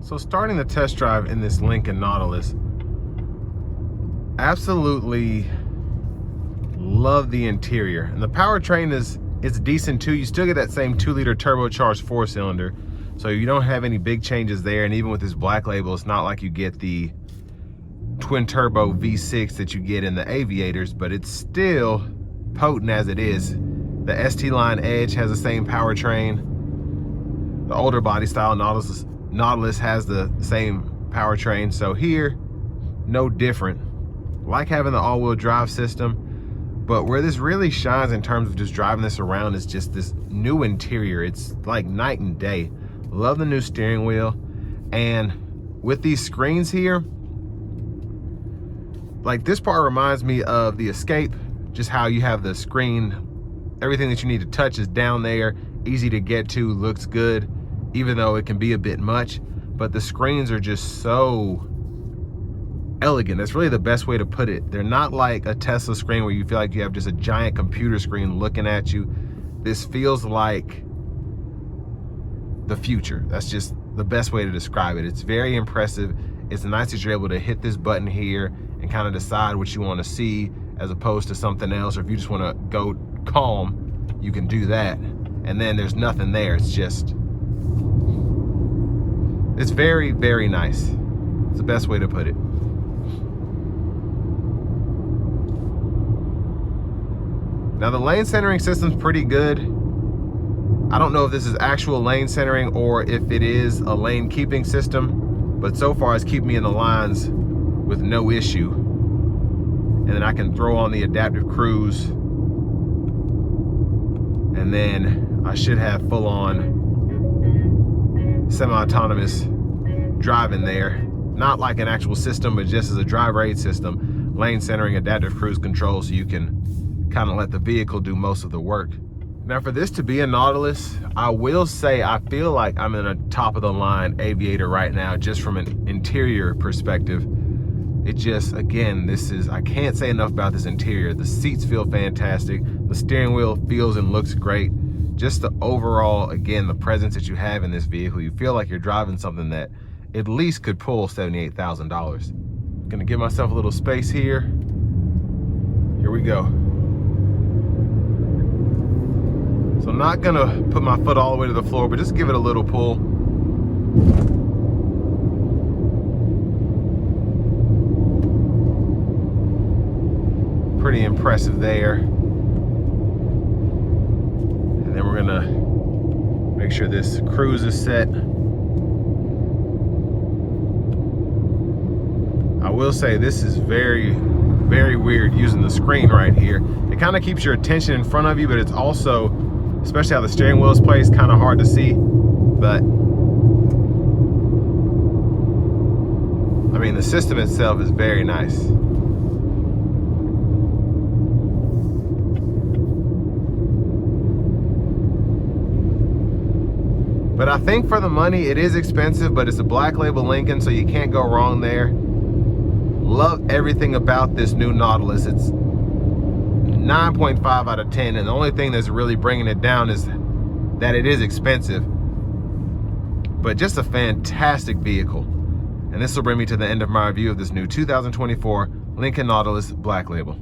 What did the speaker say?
So starting the test drive in this Lincoln Nautilus, absolutely love the interior. And the powertrain it's decent too. You still get that same 2-liter turbocharged 4-cylinder. So you don't have any big changes there. And even with this black label, it's not like you get the twin turbo V6 that you get in the Aviators, but it's still potent as it is. The ST line Edge has the same powertrain. The older body style Nautilus has the same powertrain. So here, no different. Like having the all-wheel drive system, but where this really shines in terms of just driving this around is just this new interior. It's like night and day. Love the new steering wheel. And with these screens here, like this part reminds me of the Escape, just how you have the screen, everything that you need to touch is down there, easy to get to, looks good, even though it can be a bit much, but the screens are just so elegant. That's really the best way to put it. They're not like a Tesla screen where you feel like you have just a giant computer screen looking at you. This feels like the future. That's just the best way to describe it. It's very impressive. It's nice that you're able to hit this button here and kind of decide what you want to see as opposed to something else, or if you just want to go calm, you can do that. And then there's nothing there. It's just, it's very, very nice. It's the best way to put it. Now the lane centering system's pretty good. I don't know if this is actual lane centering or if it is a lane keeping system, but so far it's keeping me in the lines with no issue. And then I can throw on the adaptive cruise, and then I should have full on semi-autonomous driving there. Not like an actual system, but just as a driver aid system, lane centering, adaptive cruise control, so you can kind of let the vehicle do most of the work. Now for this to be a Nautilus, I will say I feel like I'm in a top of the line Aviator right now, just from an interior perspective. It just, again, I can't say enough about this interior. The seats feel fantastic. The steering wheel feels and looks great. Just the overall, again, the presence that you have in this vehicle, you feel like you're driving something that at least could pull $78,000. Gonna give myself a little space here. Here we go. So I'm not gonna put my foot all the way to the floor, but just give it a little pull. Pretty impressive there. And then we're gonna make sure this cruise is set. I will say this is very, very weird using the screen right here. It kind of keeps your attention in front of you, but it's also, especially how the steering wheel is placed, kind of hard to see. But I mean, the system itself is very nice. But I think for the money, it is expensive, but it's a black label Lincoln, so you can't go wrong there. Love everything about this new Nautilus. It's 9.5 out of 10, and the only thing that's really bringing it down is that it is expensive, but just a fantastic vehicle. And this will bring me to the end of my review of this new 2024 Lincoln Nautilus Black Label.